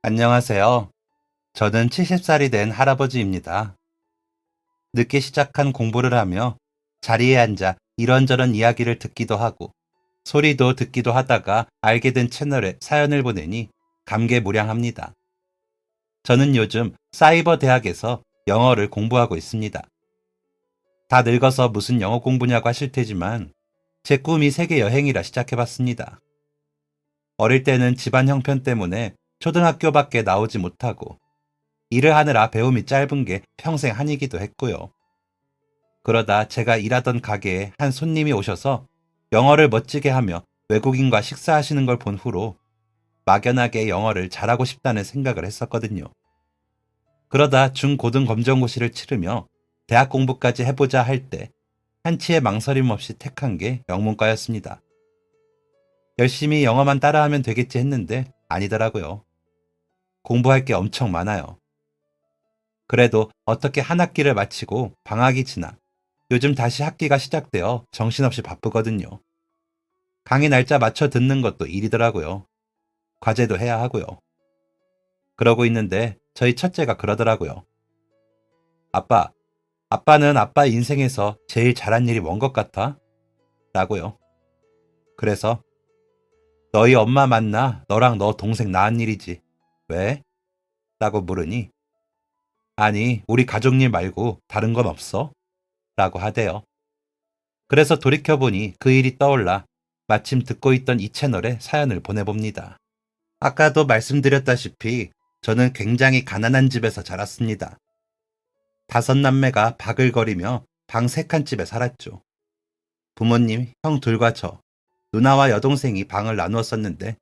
안녕하세요. 저는 70살이 된 할아버지입니다. 늦게 시작한 공부를 하며 자리에 앉아 이런저런 이야기를 듣기도 하고 소리도 듣기도 하다가 알게 된 채널에 사연을 보내니 감개무량합니다. 저는 요즘 사이버 대학에서 영어를 공부하고 있습니다. 다 늙어서 무슨 영어 공부냐고 하실 테지만 제 꿈이 세계 여행이라 시작해봤습니다. 어릴 때는 집안 형편 때문에 초등학교밖에 나오지 못하고 일을 하느라 배움이 짧은 게 평생 한이기도 했고요. 그러다 제가 일하던 가게에 한 손님이 오셔서 영어를 멋지게 하며 외국인과 식사하시는 걸 본 후로 막연하게 영어를 잘하고 싶다는 생각을 했었거든요. 그러다 중고등 검정고시를 치르며 대학 공부까지 해보자 할 때 한치의 망설임 없이 택한 게 영문과였습니다. 열심히 영어만 따라하면 되겠지 했는데 아니더라고요. 공부할 게 엄청 많아요. 그래도 어떻게 한 학기를 마치고 방학이 지나 요즘 다시 학기가 시작되어 정신없이 바쁘거든요. 강의 날짜 맞춰 듣는 것도 일이더라고요. 과제도 해야 하고요. 그러고 있는데 저희 첫째가 그러더라고요. 아빠, 아빠는 아빠 인생에서 제일 잘한 일이 뭔 것 같아? 라고요. 그래서 너희 엄마 만나 너랑 너 동생 낳은 일이지. 왜? 라고 물으니 아니 우리 가족 일 말고 다른 건 없어? 라고 하대요. 그래서 돌이켜보니 그 일이 떠올라 마침 듣고 있던 이 채널에 사연을 보내봅니다. 아까도 말씀드렸다시피 저는 굉장히 가난한 집에서 자랐습니다. 다섯 남매가 바글거리며 방 세 칸 집에 살았죠. 부모님, 형 둘과 저, 누나와 여동생이 방을 나누었었는데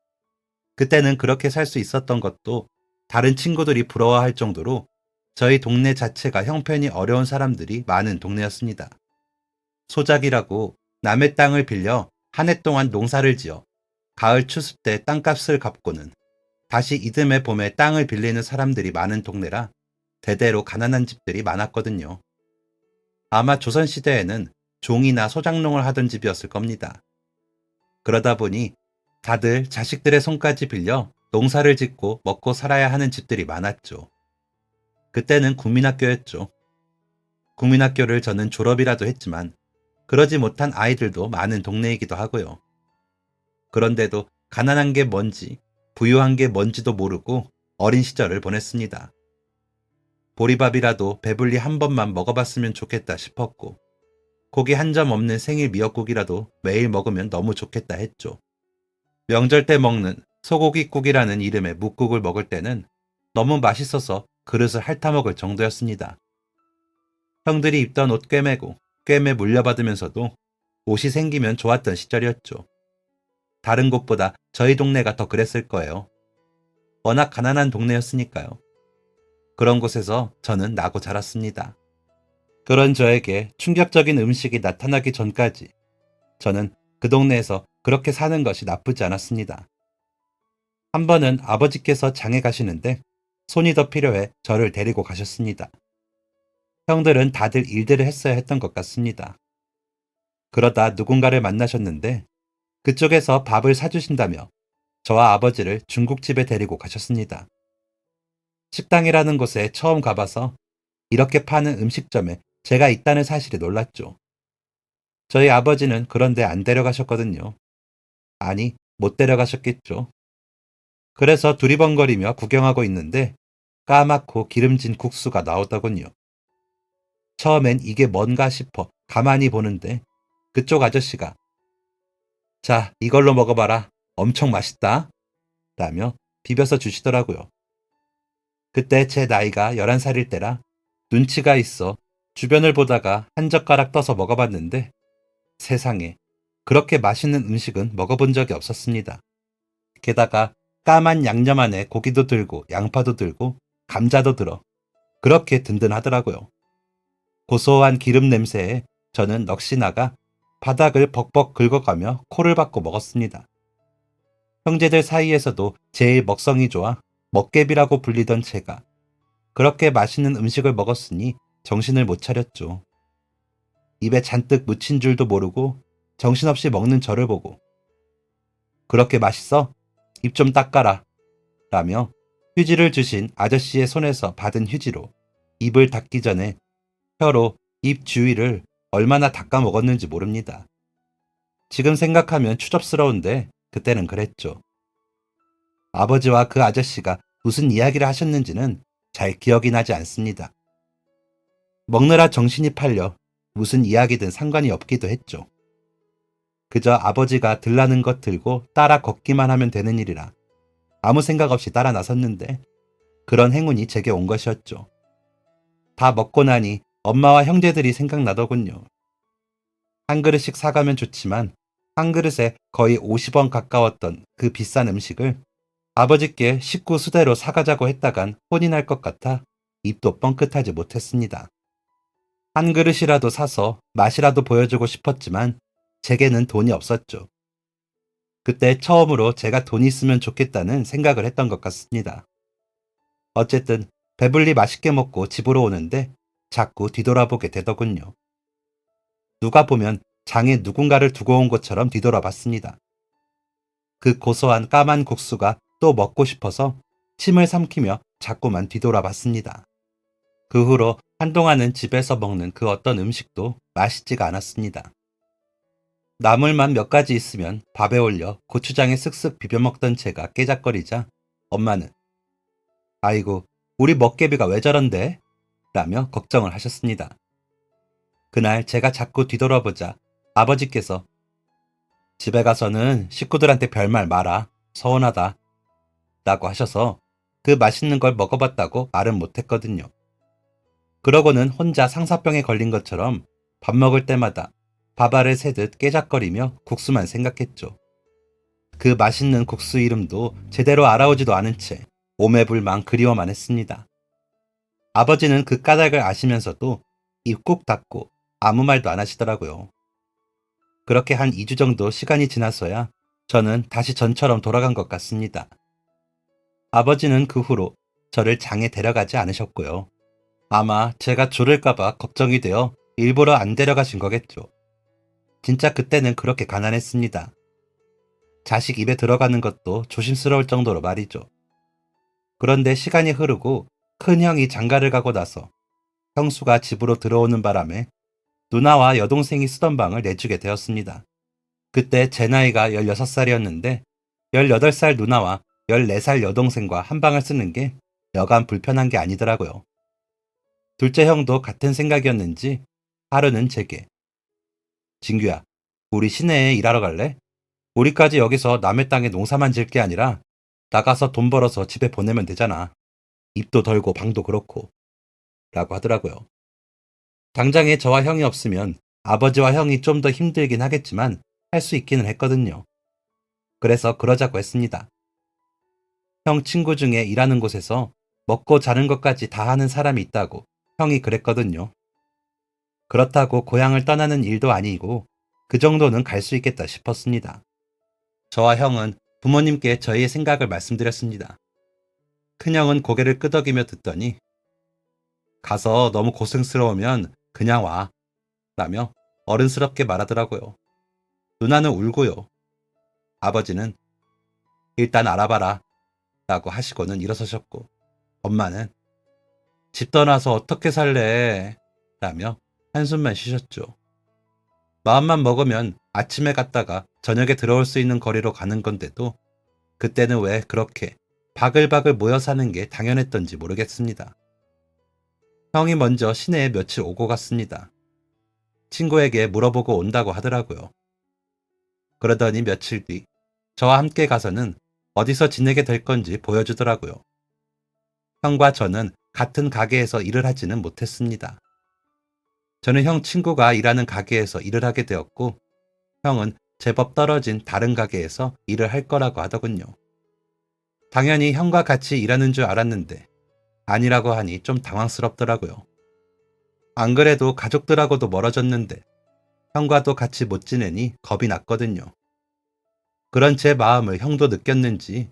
그때는 그렇게 살 수 있었던 것도 다른 친구들이 부러워할 정도로 저희 동네 자체가 형편이 어려운 사람들이 많은 동네였습니다. 소작이라고 남의 땅을 빌려 한 해 동안 농사를 지어 가을 추수 때 땅값을 갚고는 다시 이듬해 봄에 땅을 빌리는 사람들이 많은 동네라 대대로 가난한 집들이 많았거든요. 아마 조선시대에는 종이나 소장농을 하던 집이었을 겁니다. 그러다 보니 다들 자식들의 손까지 빌려 농사를 짓고 먹고 살아야 하는 집들이 많았죠. 그때는 국민학교였죠. 국민학교를 저는 졸업이라도 했지만 그러지 못한 아이들도 많은 동네이기도 하고요. 그런데도 가난한 게 뭔지, 부유한 게 뭔지도 모르고 어린 시절을 보냈습니다. 보리밥이라도 배불리 한 번만 먹어봤으면 좋겠다 싶었고, 고기 한 점 없는 생일 미역국이라도 매일 먹으면 너무 좋겠다 했죠. 명절 때 먹는 소고기국이라는 이름의 묵국을 먹을 때는 너무 맛있어서 그릇을 핥아먹을 정도였습니다. 형들이 입던 옷 꿰매고 꿰매 물려받으면서도 옷이 생기면 좋았던 시절이었죠. 다른 곳보다 저희 동네가 더 그랬을 거예요. 워낙 가난한 동네였으니까요. 그런 곳에서 저는 나고 자랐습니다. 그런 저에게 충격적인 음식이 나타나기 전까지 저는 그 동네에서 그렇게 사는 것이 나쁘지 않았습니다. 한 번은 아버지께서 장에 가시는데 손이 더 필요해 저를 데리고 가셨습니다. 형들은 다들 일들을 했어야 했던 것 같습니다. 그러다 누군가를 만나셨는데 그쪽에서 밥을 사주신다며 저와 아버지를 중국집에 데리고 가셨습니다. 식당이라는 곳에 처음 가봐서 이렇게 파는 음식점에 제가 있다는 사실에 놀랐죠. 저희 아버지는 그런데 안 데려가셨거든요. 아니, 못 데려가셨겠죠. 그래서 두리번거리며 구경하고 있는데 까맣고 기름진 국수가 나오더군요. 처음엔 이게 뭔가 싶어 가만히 보는데 그쪽 아저씨가 자, 이걸로 먹어봐라. 엄청 맛있다. 라며 비벼서 주시더라고요. 그때 제 나이가 11살일 때라 눈치가 있어 주변을 보다가 한 젓가락 떠서 먹어봤는데 세상에 그렇게 맛있는 음식은 먹어본 적이 없었습니다. 게다가 까만 양념 안에 고기도 들고 양파도 들고 감자도 들어 그렇게 든든하더라고요. 고소한 기름 냄새에 저는 넋이 나가 바닥을 벅벅 긁어가며 코를 박고 먹었습니다. 형제들 사이에서도 제일 먹성이 좋아 먹개비라고 불리던 제가 그렇게 맛있는 음식을 먹었으니 정신을 못 차렸죠. 입에 잔뜩 묻힌 줄도 모르고 정신없이 먹는 저를 보고 그렇게 맛있어? 입 좀 닦아라 라며 휴지를 주신 아저씨의 손에서 받은 휴지로 입을 닦기 전에 혀로 입 주위를 얼마나 닦아 먹었는지 모릅니다. 지금 생각하면 추접스러운데 그때는 그랬죠. 아버지와 그 아저씨가 무슨 이야기를 하셨는지는 잘 기억이 나지 않습니다. 먹느라 정신이 팔려 무슨 이야기든 상관이 없기도 했죠. 그저 아버지가 들라는 것 들고 따라 걷기만 하면 되는 일이라 아무 생각 없이 따라 나섰는데 그런 행운이 제게 온 것이었죠. 다 먹고 나니 엄마와 형제들이 생각나더군요. 한 그릇씩 사가면 좋지만 한 그릇에 거의 50원 가까웠던 그 비싼 음식을 아버지께 식구 수대로 사가자고 했다간 혼이 날 것 같아 입도 뻥끗하지 못했습니다. 한 그릇이라도 사서 맛이라도 보여주고 싶었지만 제게는 돈이 없었죠. 그때 처음으로 제가 돈이 있으면 좋겠다는 생각을 했던 것 같습니다. 어쨌든 배불리 맛있게 먹고 집으로 오는데 자꾸 뒤돌아보게 되더군요. 누가 보면 장에 누군가를 두고 온 것처럼 뒤돌아봤습니다. 그 고소한 까만 국수가 또 먹고 싶어서 침을 삼키며 자꾸만 뒤돌아봤습니다. 그 후로 한동안은 집에서 먹는 그 어떤 음식도 맛있지가 않았습니다. 나물만 몇 가지 있으면 밥에 올려 고추장에 쓱쓱 비벼 먹던 제가 깨작거리자 엄마는 아이고 우리 먹개비가 왜 저런데? 라며 걱정을 하셨습니다. 그날 제가 자꾸 뒤돌아보자 아버지께서 집에 가서는 식구들한테 별말 마라. 서운하다. 라고 하셔서 그 맛있는 걸 먹어봤다고 말은 못했거든요. 그러고는 혼자 상사병에 걸린 것처럼 밥 먹을 때마다 밥알을 새듯 깨작거리며 국수만 생각했죠. 그 맛있는 국수 이름도 제대로 알아오지도 않은 채 오매불망 그리워만 했습니다. 아버지는 그 까닭을 아시면서도 입 꾹 닫고 아무 말도 안 하시더라고요. 그렇게 한 2주 정도 시간이 지나서야 저는 다시 전처럼 돌아간 것 같습니다. 아버지는 그 후로 저를 장에 데려가지 않으셨고요. 아마 제가 졸을까봐 걱정이 되어 일부러 안 데려가신 거겠죠. 진짜 그때는 그렇게 가난했습니다. 자식 입에 들어가는 것도 조심스러울 정도로 말이죠. 그런데 시간이 흐르고 큰 형이 장가를 가고 나서 형수가 집으로 들어오는 바람에 누나와 여동생이 쓰던 방을 내주게 되었습니다. 그때 제 나이가 16살이었는데 18살 누나와 14살 여동생과 한 방을 쓰는 게 여간 불편한 게 아니더라고요. 둘째 형도 같은 생각이었는지 하루는 제게 진규야, 우리 시내에 일하러 갈래? 우리까지 여기서 남의 땅에 농사만 질 게 아니라 나가서 돈 벌어서 집에 보내면 되잖아. 입도 덜고 방도 그렇고 라고 하더라고요. 당장에 저와 형이 없으면 아버지와 형이 좀 더 힘들긴 하겠지만 할 수 있기는 했거든요. 그래서 그러자고 했습니다. 형 친구 중에 일하는 곳에서 먹고 자는 것까지 다 하는 사람이 있다고 형이 그랬거든요. 그렇다고 고향을 떠나는 일도 아니고 그 정도는 갈 수 있겠다 싶었습니다. 저와 형은 부모님께 저희의 생각을 말씀드렸습니다. 큰형은 고개를 끄덕이며 듣더니 가서 너무 고생스러우면 그냥 와 라며 어른스럽게 말하더라고요. 누나는 울고요. 아버지는 일단 알아봐라 라고 하시고는 일어서셨고 엄마는 집 떠나서 어떻게 살래 라며 한숨만 쉬셨죠. 마음만 먹으면 아침에 갔다가 저녁에 들어올 수 있는 거리로 가는 건데도 그때는 왜 그렇게 바글바글 모여 사는 게 당연했던지 모르겠습니다. 형이 먼저 시내에 며칠 오고 갔습니다. 친구에게 물어보고 온다고 하더라고요. 그러더니 며칠 뒤 저와 함께 가서는 어디서 지내게 될 건지 보여주더라고요. 형과 저는 같은 가게에서 일을 하지는 못했습니다. 저는 형 친구가 일하는 가게에서 일을 하게 되었고 형은 제법 떨어진 다른 가게에서 일을 할 거라고 하더군요. 당연히 형과 같이 일하는 줄 알았는데 아니라고 하니 좀 당황스럽더라고요. 안 그래도 가족들하고도 멀어졌는데 형과도 같이 못 지내니 겁이 났거든요. 그런 제 마음을 형도 느꼈는지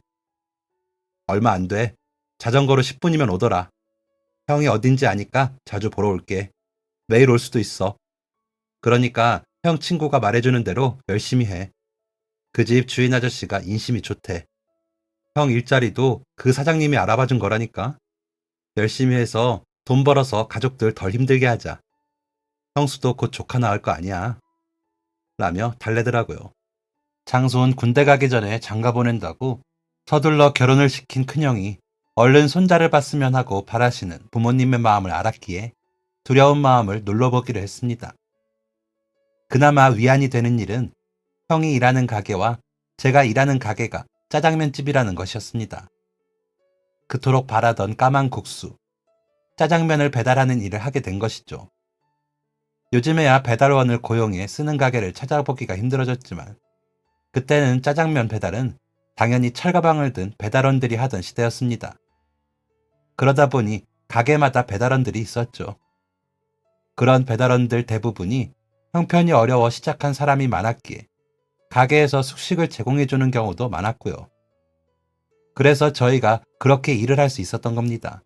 얼마 안 돼. 자전거로 10분이면 오더라. 형이 어딘지 아니까 자주 보러 올게. 매일 올 수도 있어. 그러니까 형 친구가 말해주는 대로 열심히 해. 그 집 주인 아저씨가 인심이 좋대. 형 일자리도 그 사장님이 알아봐 준 거라니까. 열심히 해서 돈 벌어서 가족들 덜 힘들게 하자. 형수도 곧 조카 나을 거 아니야. 라며 달래더라고요. 장소는 군대 가기 전에 장가 보낸다고 서둘러 결혼을 시킨 큰형이 얼른 손자를 봤으면 하고 바라시는 부모님의 마음을 알았기에 두려운 마음을 눌러보기로 했습니다. 그나마 위안이 되는 일은 형이 일하는 가게와 제가 일하는 가게가 짜장면집이라는 것이었습니다. 그토록 바라던 까만 국수, 짜장면을 배달하는 일을 하게 된 것이죠. 요즘에야 배달원을 고용해 쓰는 가게를 찾아보기가 힘들어졌지만 그때는 짜장면 배달은 당연히 철가방을 든 배달원들이 하던 시대였습니다. 그러다 보니 가게마다 배달원들이 있었죠. 그런 배달원들 대부분이 형편이 어려워 시작한 사람이 많았기에 가게에서 숙식을 제공해주는 경우도 많았고요. 그래서 저희가 그렇게 일을 할 수 있었던 겁니다.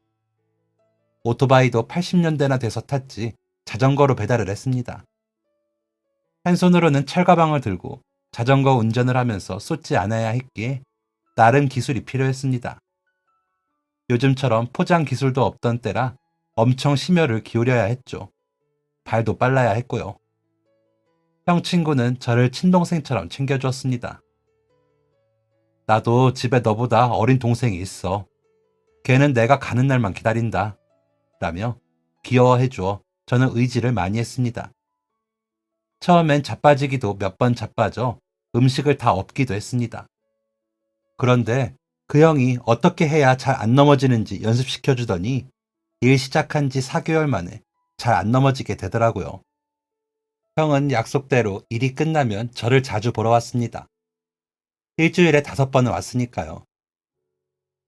오토바이도 80년대나 돼서 탔지 자전거로 배달을 했습니다. 한 손으로는 철가방을 들고 자전거 운전을 하면서 쏟지 않아야 했기에 나름 기술이 필요했습니다. 요즘처럼 포장 기술도 없던 때라 엄청 심혈을 기울여야 했죠. 발도 빨라야 했고요. 형 친구는 저를 친동생처럼 챙겨주었습니다. 나도 집에 너보다 어린 동생이 있어. 걔는 내가 가는 날만 기다린다. 라며 귀여워해 주어 저는 의지를 많이 했습니다. 처음엔 자빠지기도 몇 번 자빠져 음식을 다 엎기도 했습니다. 그런데 그 형이 어떻게 해야 잘 안 넘어지는지 연습시켜 주더니 일 시작한 지 4개월 만에 잘 안 넘어지게 되더라고요. 형은 약속대로 일이 끝나면 저를 자주 보러 왔습니다. 일주일에 5번은 왔으니까요.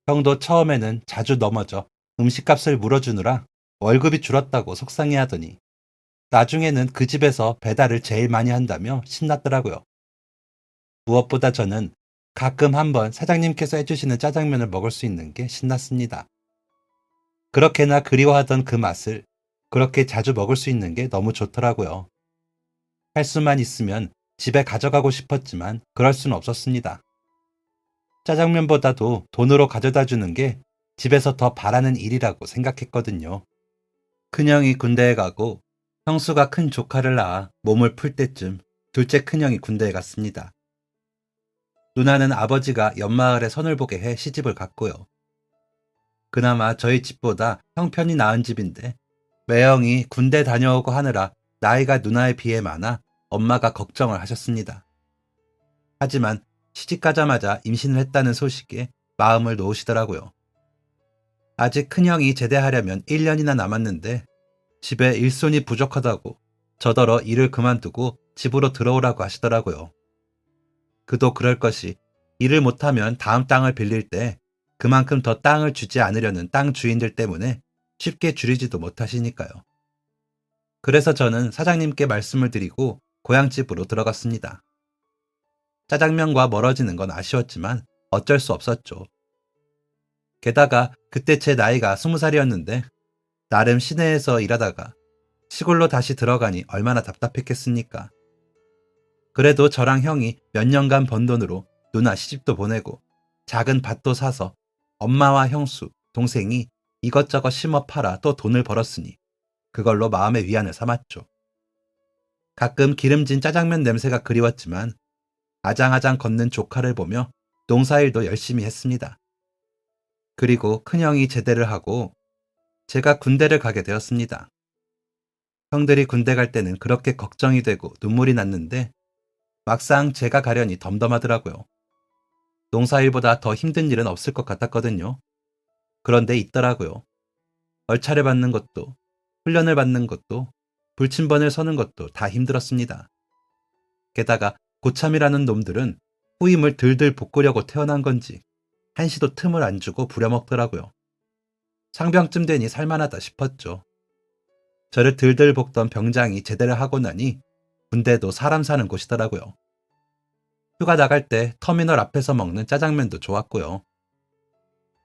형도 처음에는 자주 넘어져 음식값을 물어주느라 월급이 줄었다고 속상해하더니 나중에는 그 집에서 배달을 제일 많이 한다며 신났더라고요. 무엇보다 저는 가끔 한번 사장님께서 해주시는 짜장면을 먹을 수 있는 게 신났습니다. 그렇게나 그리워하던 그 맛을 그렇게 자주 먹을 수 있는 게 너무 좋더라고요. 할 수만 있으면 집에 가져가고 싶었지만 그럴 수는 없었습니다. 짜장면보다도 돈으로 가져다 주는 게 집에서 더 바라는 일이라고 생각했거든요. 큰형이 군대에 가고 형수가 큰 조카를 낳아 몸을 풀 때쯤 둘째 큰형이 군대에 갔습니다. 누나는 아버지가 옆마을에 선을 보게 해 시집을 갔고요. 그나마 저희 집보다 형편이 나은 집인데 매형이 군대 다녀오고 하느라 나이가 누나에 비해 많아 엄마가 걱정을 하셨습니다. 하지만 시집 가자마자 임신을 했다는 소식에 마음을 놓으시더라고요. 아직 큰형이 제대하려면 1년이나 남았는데 집에 일손이 부족하다고 저더러 일을 그만두고 집으로 들어오라고 하시더라고요. 그도 그럴 것이 일을 못하면 다음 땅을 빌릴 때 그만큼 더 땅을 주지 않으려는 땅 주인들 때문에 쉽게 줄이지도 못하시니까요. 그래서 저는 사장님께 말씀을 드리고 고향집으로 들어갔습니다. 짜장면과 멀어지는 건 아쉬웠지만 어쩔 수 없었죠. 게다가 그때 제 나이가 20살이었는데 나름 시내에서 일하다가 시골로 다시 들어가니 얼마나 답답했겠습니까. 그래도 저랑 형이 몇 년간 번 돈으로 누나 시집도 보내고 작은 밭도 사서 엄마와 형수, 동생이 이것저것 심어 팔아 또 돈을 벌었으니 그걸로 마음의 위안을 삼았죠. 가끔 기름진 짜장면 냄새가 그리웠지만 아장아장 걷는 조카를 보며 농사일도 열심히 했습니다. 그리고 큰형이 제대를 하고 제가 군대를 가게 되었습니다. 형들이 군대 갈 때는 그렇게 걱정이 되고 눈물이 났는데 막상 제가 가려니 덤덤하더라고요. 농사일보다 더 힘든 일은 없을 것 같았거든요. 그런데 있더라고요. 얼차려 받는 것도, 훈련을 받는 것도, 불침번을 서는 것도 다 힘들었습니다. 게다가 고참이라는 놈들은 후임을 들들 볶으려고 태어난 건지 한시도 틈을 안 주고 부려먹더라고요. 상병쯤 되니 살만하다 싶었죠. 저를 들들 볶던 병장이 제대를 하고 나니 군대도 사람 사는 곳이더라고요. 휴가 나갈 때 터미널 앞에서 먹는 짜장면도 좋았고요.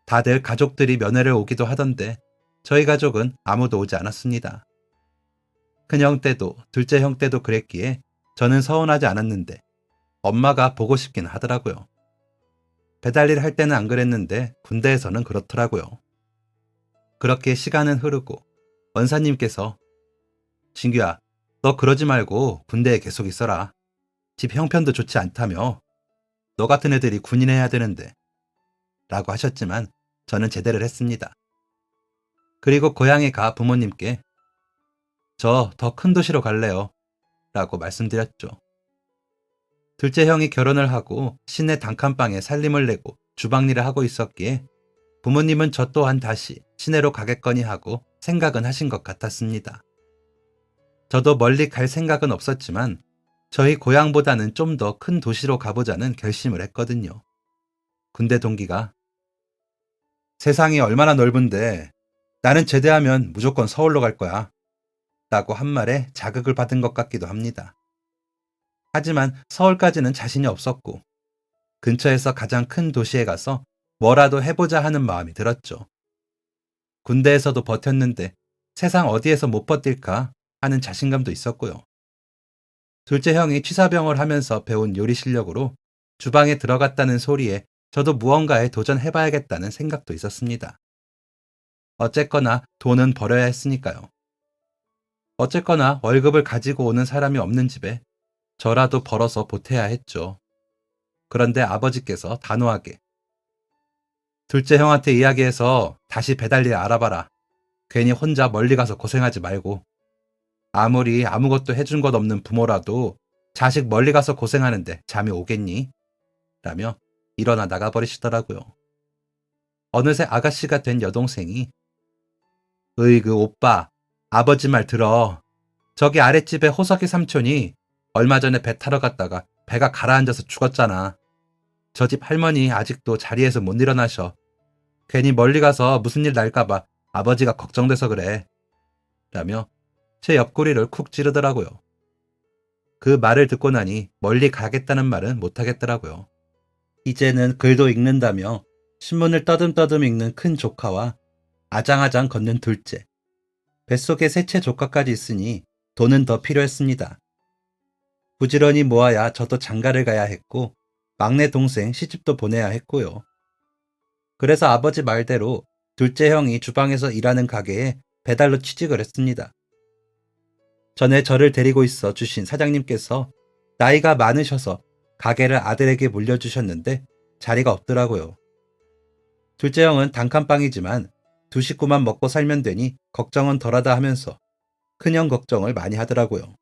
다들 가족들이 면회를 오기도 하던데 저희 가족은 아무도 오지 않았습니다. 큰형 때도 둘째 형 때도 그랬기에 저는 서운하지 않았는데 엄마가 보고 싶긴 하더라고요. 배달일 할 때는 안 그랬는데 군대에서는 그렇더라고요. 그렇게 시간은 흐르고 원사님께서 진규야, 너 그러지 말고 군대에 계속 있어라. 집 형편도 좋지 않다며. 너 같은 애들이 군인해야 되는데. 라고 하셨지만 저는 제대를 했습니다. 그리고 고향에 가 부모님께 저 더 큰 도시로 갈래요. 라고 말씀드렸죠. 둘째 형이 결혼을 하고 시내 단칸방에 살림을 내고 주방일을 하고 있었기에 부모님은 저 또한 다시 시내로 가겠거니 하고 생각은 하신 것 같았습니다. 저도 멀리 갈 생각은 없었지만 저희 고향보다는 좀 더 큰 도시로 가보자는 결심을 했거든요. 군대 동기가 세상이 얼마나 넓은데 나는 제대하면 무조건 서울로 갈 거야. 라고 한 말에 자극을 받은 것 같기도 합니다. 하지만 서울까지는 자신이 없었고 근처에서 가장 큰 도시에 가서 뭐라도 해보자 하는 마음이 들었죠. 군대에서도 버텼는데 세상 어디에서 못 버틸까 하는 자신감도 있었고요. 둘째 형이 취사병을 하면서 배운 요리 실력으로 주방에 들어갔다는 소리에 저도 무언가에 도전해봐야겠다는 생각도 있었습니다. 어쨌거나 돈은 벌어야 했으니까요. 어쨌거나 월급을 가지고 오는 사람이 없는 집에 저라도 벌어서 보태야 했죠. 그런데 아버지께서 단호하게 둘째 형한테 이야기해서 다시 배달일 알아봐라. 괜히 혼자 멀리 가서 고생하지 말고. 아무리 아무것도 해준 것 없는 부모라도 자식 멀리 가서 고생하는데 잠이 오겠니? 라며 일어나 나가버리시더라고요. 어느새 아가씨가 된 여동생이 으이그 오빠, 아버지 말 들어. 저기 아랫집에 호석이 삼촌이 얼마 전에 배 타러 갔다가 배가 가라앉아서 죽었잖아. 저 집 할머니 아직도 자리에서 못 일어나셔. 괜히 멀리 가서 무슨 일 날까봐 아버지가 걱정돼서 그래. 라며 제 옆구리를 쿡 찌르더라고요. 그 말을 듣고 나니 멀리 가겠다는 말은 못하겠더라고요. 이제는 글도 읽는다며 신문을 떠듬떠듬 읽는 큰 조카와 아장아장 걷는 둘째. 뱃속에 셋째 조카까지 있으니 돈은 더 필요했습니다. 부지런히 모아야 저도 장가를 가야 했고 막내 동생 시집도 보내야 했고요. 그래서 아버지 말대로 둘째 형이 주방에서 일하는 가게에 배달로 취직을 했습니다. 전에 저를 데리고 있어 주신 사장님께서 나이가 많으셔서 가게를 아들에게 물려주셨는데 자리가 없더라고요. 둘째 형은 단칸방이지만 두 식구만 먹고 살면 되니 걱정은 덜하다 하면서 큰형 걱정을 많이 하더라고요.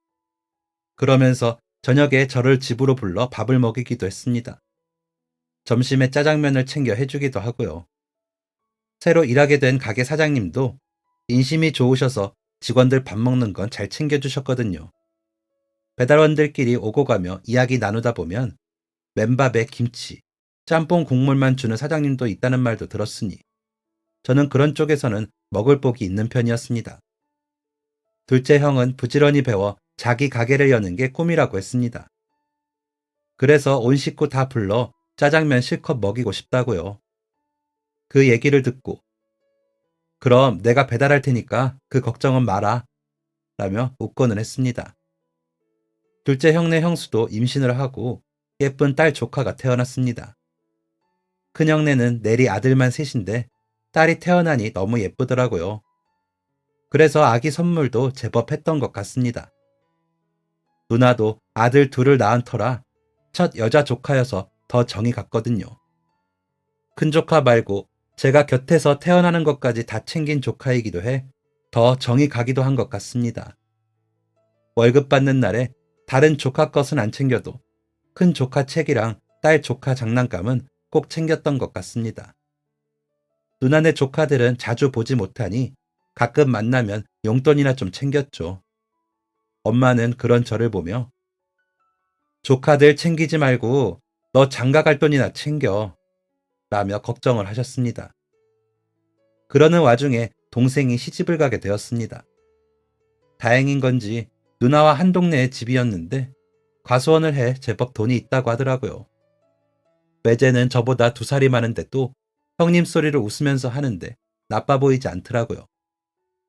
그러면서 저녁에 저를 집으로 불러 밥을 먹이기도 했습니다. 점심에 짜장면을 챙겨 해주기도 하고요. 새로 일하게 된 가게 사장님도 인심이 좋으셔서 직원들 밥 먹는 건 잘 챙겨주셨거든요. 배달원들끼리 오고 가며 이야기 나누다 보면 맨밥에 김치, 짬뽕 국물만 주는 사장님도 있다는 말도 들었으니 저는 그런 쪽에서는 먹을 복이 있는 편이었습니다. 둘째 형은 부지런히 배워 자기 가게를 여는 게 꿈이라고 했습니다. 그래서 온 식구 다 불러 짜장면 실컷 먹이고 싶다고요. 그 얘기를 듣고 그럼 내가 배달할 테니까 그 걱정은 마라 라며 웃고는 했습니다. 둘째 형네 형수도 임신을 하고 예쁜 딸 조카가 태어났습니다. 큰형네는 내리 아들만 셋인데 딸이 태어나니 너무 예쁘더라고요. 그래서 아기 선물도 제법 했던 것 같습니다. 누나도 아들 둘을 낳은 터라 첫 여자 조카여서 더 정이 갔거든요. 큰 조카 말고 제가 곁에서 태어나는 것까지 다 챙긴 조카이기도 해 더 정이 가기도 한 것 같습니다. 월급 받는 날에 다른 조카 것은 안 챙겨도 큰 조카 책이랑 딸 조카 장난감은 꼭 챙겼던 것 같습니다. 누나네 조카들은 자주 보지 못하니 가끔 만나면 용돈이나 좀 챙겼죠. 엄마는 그런 저를 보며 조카들 챙기지 말고 너 장가 갈 돈이나 챙겨 라며 걱정을 하셨습니다. 그러는 와중에 동생이 시집을 가게 되었습니다. 다행인 건지 누나와 한 동네의 집이었는데 과수원을 해 제법 돈이 있다고 하더라고요. 매제는 저보다 2살이 많은데 또 형님 소리를 웃으면서 하는데 나빠 보이지 않더라고요.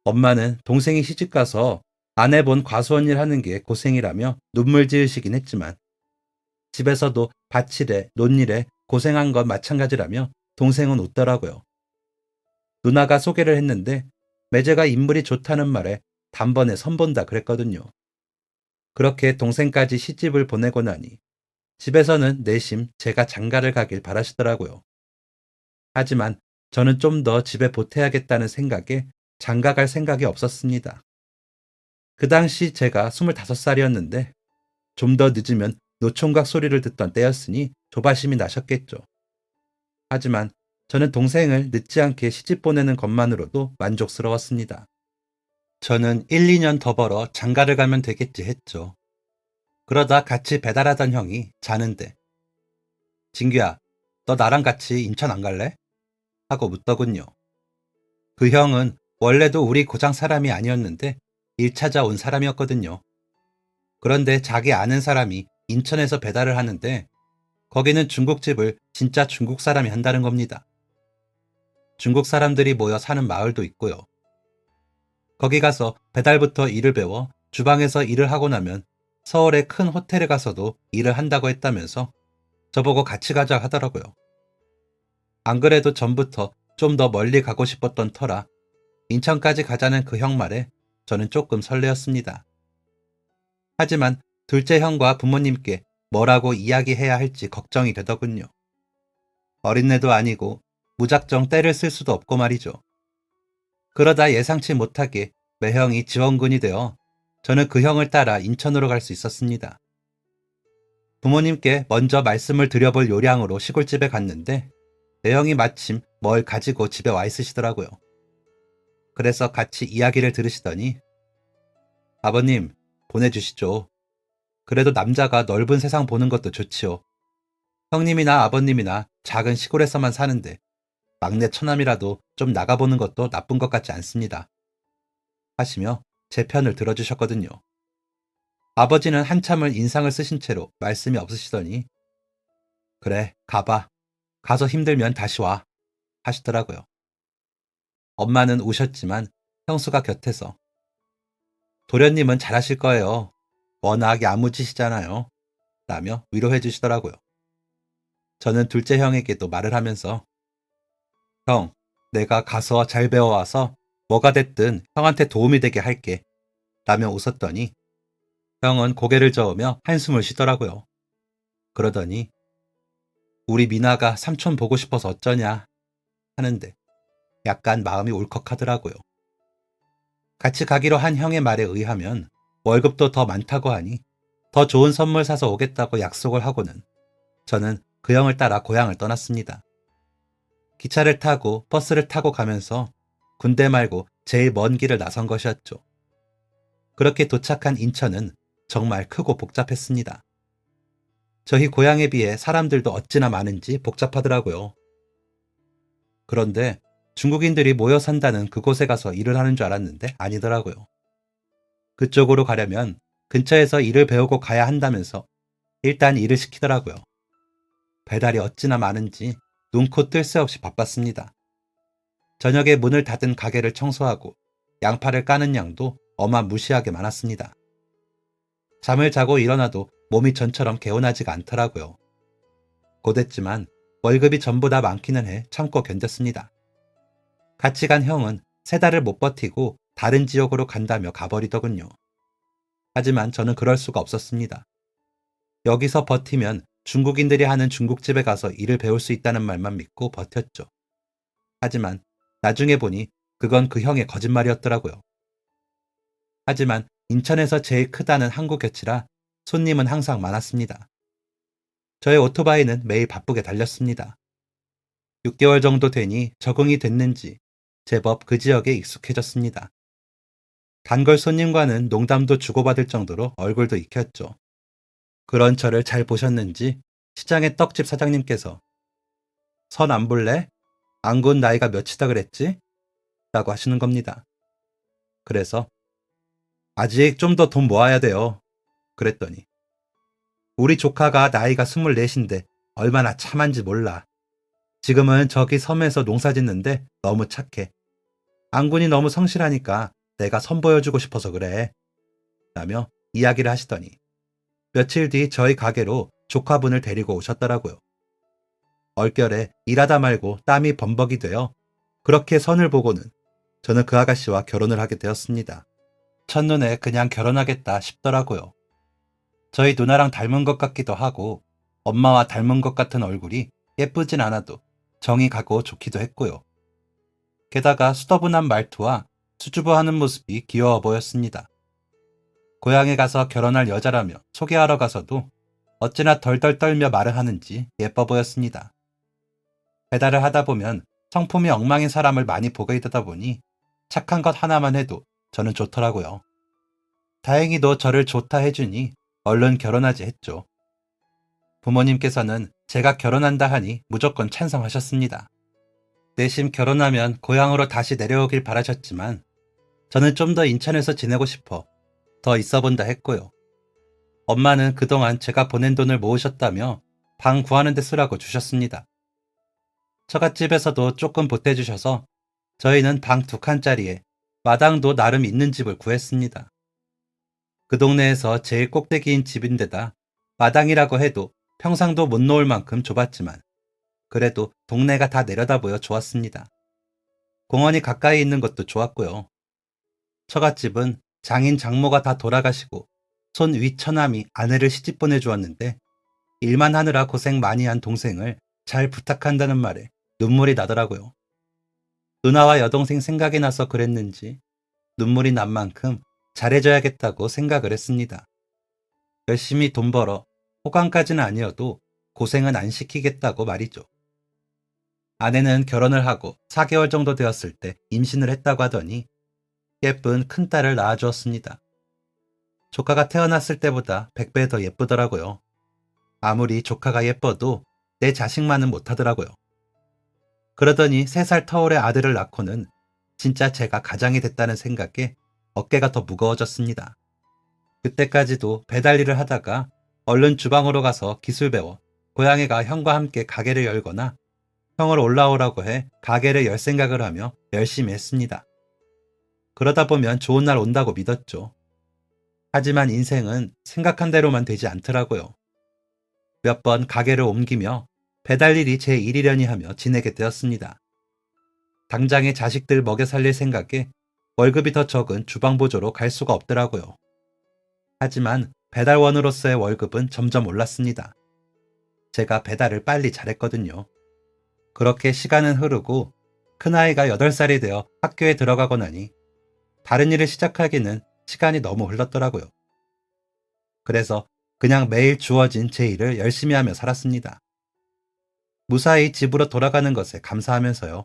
엄마는 동생이 시집가서 안 해본 과수원 일 하는 게 고생이라며 눈물 지으시긴 했지만 집에서도 밭일에 논일에 고생한 건 마찬가지라며 동생은 웃더라고요. 누나가 소개를 했는데 매제가 인물이 좋다는 말에 단번에 선본다 그랬거든요. 그렇게 동생까지 시집을 보내고 나니 집에서는 내심 제가 장가를 가길 바라시더라고요. 하지만 저는 좀 더 집에 보태야겠다는 생각에 장가 갈 생각이 없었습니다. 그 당시 제가 25살이었는데 좀 더 늦으면 노총각 소리를 듣던 때였으니 조바심이 나셨겠죠. 하지만 저는 동생을 늦지 않게 시집 보내는 것만으로도 만족스러웠습니다. 저는 1, 2년 더 벌어 장가를 가면 되겠지 했죠. 그러다 같이 배달하던 형이 자는데 진규야, 너 나랑 같이 인천 안 갈래? 하고 묻더군요. 그 형은 원래도 우리 고장 사람이 아니었는데 일 찾아 온 사람이었거든요. 그런데 자기 아는 사람이 인천에서 배달을 하는데 거기는 중국집을 진짜 중국 사람이 한다는 겁니다. 중국 사람들이 모여 사는 마을도 있고요. 거기 가서 배달부터 일을 배워 주방에서 일을 하고 나면 서울의 큰 호텔에 가서도 일을 한다고 했다면서 저보고 같이 가자 하더라고요. 안 그래도 전부터 좀 더 멀리 가고 싶었던 터라 인천까지 가자는 그 형 말에 저는 조금 설레었습니다. 하지만 둘째 형과 부모님께 뭐라고 이야기해야 할지 걱정이 되더군요. 어린애도 아니고 무작정 떼를 쓸 수도 없고 말이죠. 그러다 예상치 못하게 매형이 지원군이 되어 저는 그 형을 따라 인천으로 갈 수 있었습니다. 부모님께 먼저 말씀을 드려볼 요량으로 시골집에 갔는데 매형이 마침 뭘 가지고 집에 와 있으시더라고요. 그래서 같이 이야기를 들으시더니 아버님 보내주시죠. 그래도 남자가 넓은 세상 보는 것도 좋지요. 형님이나 아버님이나 작은 시골에서만 사는데 막내 처남이라도 좀 나가보는 것도 나쁜 것 같지 않습니다. 하시며 제 편을 들어주셨거든요. 아버지는 한참을 인상을 쓰신 채로 말씀이 없으시더니 그래 가봐. 가서 힘들면 다시 와. 하시더라고요. 엄마는 우셨지만 형수가 곁에서 도련님은 잘하실 거예요. 워낙 야무지시잖아요. 라며 위로해 주시더라고요. 저는 둘째 형에게도 말을 하면서 형, 내가 가서 잘 배워와서 뭐가 됐든 형한테 도움이 되게 할게. 라며 웃었더니 형은 고개를 저으며 한숨을 쉬더라고요. 그러더니 우리 미나가 삼촌 보고 싶어서 어쩌냐 하는데 약간 마음이 울컥하더라고요. 같이 가기로 한 형의 말에 의하면 월급도 더 많다고 하니 더 좋은 선물 사서 오겠다고 약속을 하고는 저는 그 형을 따라 고향을 떠났습니다. 기차를 타고 버스를 타고 가면서 군대 말고 제일 먼 길을 나선 것이었죠. 그렇게 도착한 인천은 정말 크고 복잡했습니다. 저희 고향에 비해 사람들도 어찌나 많은지 복잡하더라고요. 그런데 중국인들이 모여 산다는 그곳에 가서 일을 하는 줄 알았는데 아니더라고요. 그쪽으로 가려면 근처에서 일을 배우고 가야 한다면서 일단 일을 시키더라고요. 배달이 어찌나 많은지 눈코 뜰 새 없이 바빴습니다. 저녁에 문을 닫은 가게를 청소하고 양파를 까는 양도 어마무시하게 많았습니다. 잠을 자고 일어나도 몸이 전처럼 개운하지가 않더라고요. 고됐지만 월급이 전보다 많기는 해 참고 견뎠습니다. 같이 간 형은 3달을 못 버티고 다른 지역으로 간다며 가버리더군요. 하지만 저는 그럴 수가 없었습니다. 여기서 버티면 중국인들이 하는 중국집에 가서 일을 배울 수 있다는 말만 믿고 버텼죠. 하지만 나중에 보니 그건 그 형의 거짓말이었더라고요. 하지만 인천에서 제일 크다는 항구교치라 손님은 항상 많았습니다. 저의 오토바이는 매일 바쁘게 달렸습니다. 6개월 정도 되니 적응이 됐는지 제법 그 지역에 익숙해졌습니다. 단골 손님과는 농담도 주고받을 정도로 얼굴도 익혔죠. 그런 저를 잘 보셨는지 시장의 떡집 사장님께서 선 안 볼래? 안 군 나이가 몇이다 그랬지? 라고 하시는 겁니다. 그래서 아직 좀 더 돈 모아야 돼요. 그랬더니 우리 조카가 나이가 24인데 얼마나 참한지 몰라. 지금은 저기 섬에서 농사 짓는데 너무 착해. 안군이 너무 성실하니까 내가 선보여주고 싶어서 그래. 라며 이야기를 하시더니 며칠 뒤 저희 가게로 조카분을 데리고 오셨더라고요. 얼결에 일하다 말고 땀이 범벅이 되어 그렇게 선을 보고는 저는 그 아가씨와 결혼을 하게 되었습니다. 첫눈에 그냥 결혼하겠다 싶더라고요. 저희 누나랑 닮은 것 같기도 하고 엄마와 닮은 것 같은 얼굴이 예쁘진 않아도 정이 가고 좋기도 했고요. 게다가 수더분한 말투와 수줍어하는 모습이 귀여워 보였습니다. 고향에 가서 결혼할 여자라며 소개하러 가서도 어찌나 덜덜 떨며 말을 하는지 예뻐 보였습니다. 배달을 하다 보면 성품이 엉망인 사람을 많이 보게 되다 보니 착한 것 하나만 해도 저는 좋더라고요. 다행히도 저를 좋다 해주니 얼른 결혼하지 했죠. 부모님께서는 제가 결혼한다 하니 무조건 찬성하셨습니다. 내심 결혼하면 고향으로 다시 내려오길 바라셨지만 저는 좀 더 인천에서 지내고 싶어 더 있어본다 했고요. 엄마는 그동안 제가 보낸 돈을 모으셨다며 방 구하는 데 쓰라고 주셨습니다. 처갓집에서도 조금 보태주셔서 저희는 방 2칸짜리에 마당도 나름 있는 집을 구했습니다. 그 동네에서 제일 꼭대기인 집인데다 마당이라고 해도 평상도 못 놓을 만큼 좁았지만 그래도 동네가 다 내려다 보여 좋았습니다. 공원이 가까이 있는 것도 좋았고요. 처갓집은 장인 장모가 다 돌아가시고 손 위 처남이 아내를 시집 보내주었는데 일만 하느라 고생 많이 한 동생을 잘 부탁한다는 말에 눈물이 나더라고요. 누나와 여동생 생각이 나서 그랬는지 눈물이 난 만큼 잘해줘야겠다고 생각을 했습니다. 열심히 돈 벌어 호강까지는 아니어도 고생은 안 시키겠다고 말이죠. 아내는 결혼을 하고 4개월 정도 되었을 때 임신을 했다고 하더니 예쁜 큰딸을 낳아주었습니다. 조카가 태어났을 때보다 100배 더 예쁘더라고요. 아무리 조카가 예뻐도 내 자식만은 못하더라고요. 그러더니 3살 터울의 아들을 낳고는 진짜 제가 가장이 됐다는 생각에 어깨가 더 무거워졌습니다. 그때까지도 배달 일을 하다가 얼른 주방으로 가서 기술 배워 고양이가 형과 함께 가게를 열거나 형을 올라오라고 해 가게를 열 생각을 하며 열심히 했습니다. 그러다 보면 좋은 날 온다고 믿었죠. 하지만 인생은 생각한 대로만 되지 않더라고요. 몇 번 가게를 옮기며 배달 일이 제 일이려니 하며 지내게 되었습니다. 당장에 자식들 먹여 살릴 생각에 월급이 더 적은 주방보조로 갈 수가 없더라고요. 하지만 배달원으로서의 월급은 점점 올랐습니다. 제가 배달을 빨리 잘했거든요. 그렇게 시간은 흐르고 큰아이가 8살이 되어 학교에 들어가고 나니 다른 일을 시작하기는 시간이 너무 흘렀더라고요. 그래서 그냥 매일 주어진 제 일을 열심히 하며 살았습니다. 무사히 집으로 돌아가는 것에 감사하면서요.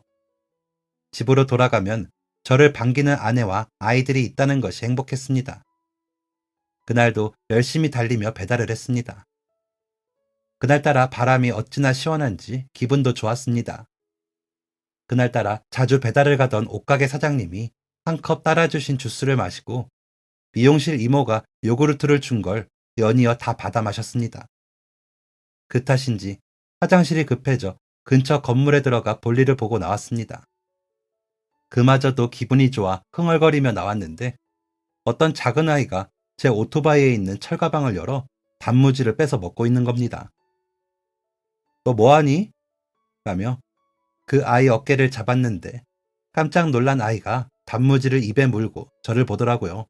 집으로 돌아가면 저를 반기는 아내와 아이들이 있다는 것이 행복했습니다. 그날도 열심히 달리며 배달을 했습니다. 그날따라 바람이 어찌나 시원한지 기분도 좋았습니다. 그날따라 자주 배달을 가던 옷가게 사장님이 한 컵 따라주신 주스를 마시고 미용실 이모가 요구르트를 준 걸 연이어 다 받아 마셨습니다. 그 탓인지 화장실이 급해져 근처 건물에 들어가 볼일을 보고 나왔습니다. 그마저도 기분이 좋아 흥얼거리며 나왔는데 어떤 작은 아이가 제 오토바이에 있는 철가방을 열어 단무지를 뺏어 먹고 있는 겁니다. 너 뭐하니? 라며 그 아이 어깨를 잡았는데 깜짝 놀란 아이가 단무지를 입에 물고 저를 보더라고요.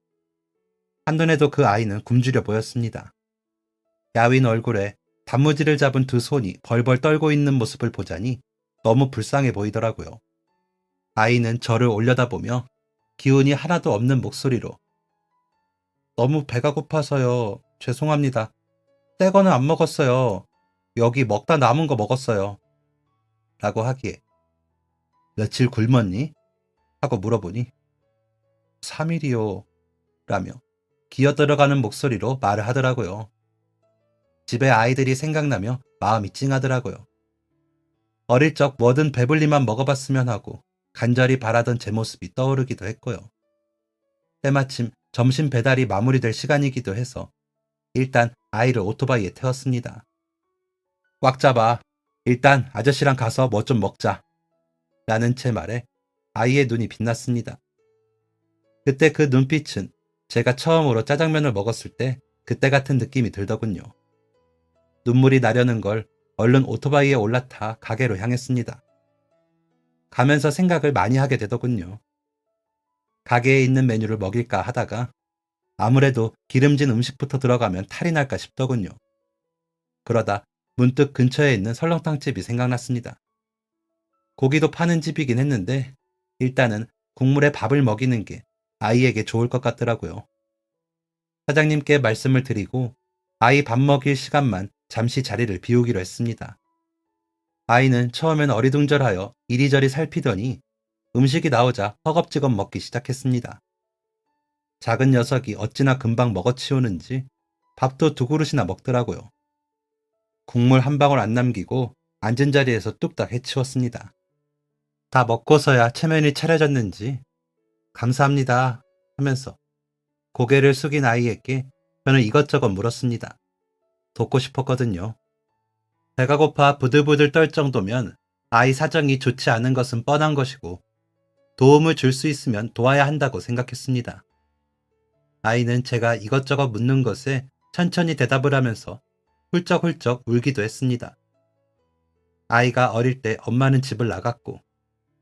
한눈에도 그 아이는 굶주려 보였습니다. 야윈 얼굴에 단무지를 잡은 두 손이 벌벌 떨고 있는 모습을 보자니 너무 불쌍해 보이더라고요. 아이는 저를 올려다보며 기운이 하나도 없는 목소리로 너무 배가 고파서요. 죄송합니다. 새 거는 안 먹었어요. 여기 먹다 남은 거 먹었어요. 라고 하기에 며칠 굶었니? 하고 물어보니 3일이요. 라며 기어들어가는 목소리로 말을 하더라고요. 집에 아이들이 생각나며 마음이 찡하더라고요. 어릴 적 뭐든 배불리만 먹어봤으면 하고 간절히 바라던 제 모습이 떠오르기도 했고요. 때마침 점심 배달이 마무리될 시간이기도 해서 일단 아이를 오토바이에 태웠습니다. 꽉 잡아. 일단 아저씨랑 가서 뭐 좀 먹자. 라는 제 말에 아이의 눈이 빛났습니다. 그때 그 눈빛은 제가 처음으로 짜장면을 먹었을 때 그때 같은 느낌이 들더군요. 눈물이 나려는 걸 얼른 오토바이에 올라타 가게로 향했습니다. 가면서 생각을 많이 하게 되더군요. 가게에 있는 메뉴를 먹일까 하다가 아무래도 기름진 음식부터 들어가면 탈이 날까 싶더군요. 그러다 문득 근처에 있는 설렁탕집이 생각났습니다. 고기도 파는 집이긴 했는데 일단은 국물에 밥을 먹이는 게 아이에게 좋을 것 같더라고요. 사장님께 말씀을 드리고 아이 밥 먹일 시간만 잠시 자리를 비우기로 했습니다. 아이는 처음엔 어리둥절하여 이리저리 살피더니 음식이 나오자 허겁지겁 먹기 시작했습니다. 작은 녀석이 어찌나 금방 먹어치우는지 밥도 2그릇이나 먹더라고요. 국물 한 방울 안 남기고 앉은 자리에서 뚝딱 해치웠습니다. 다 먹고서야 체면이 차려졌는지 감사합니다 하면서 고개를 숙인 아이에게 저는 이것저것 물었습니다. 돕고 싶었거든요. 배가 고파 부들부들 떨 정도면 아이 사정이 좋지 않은 것은 뻔한 것이고 도움을 줄 수 있으면 도와야 한다고 생각했습니다. 아이는 제가 이것저것 묻는 것에 천천히 대답을 하면서 훌쩍훌쩍 울기도 했습니다. 아이가 어릴 때 엄마는 집을 나갔고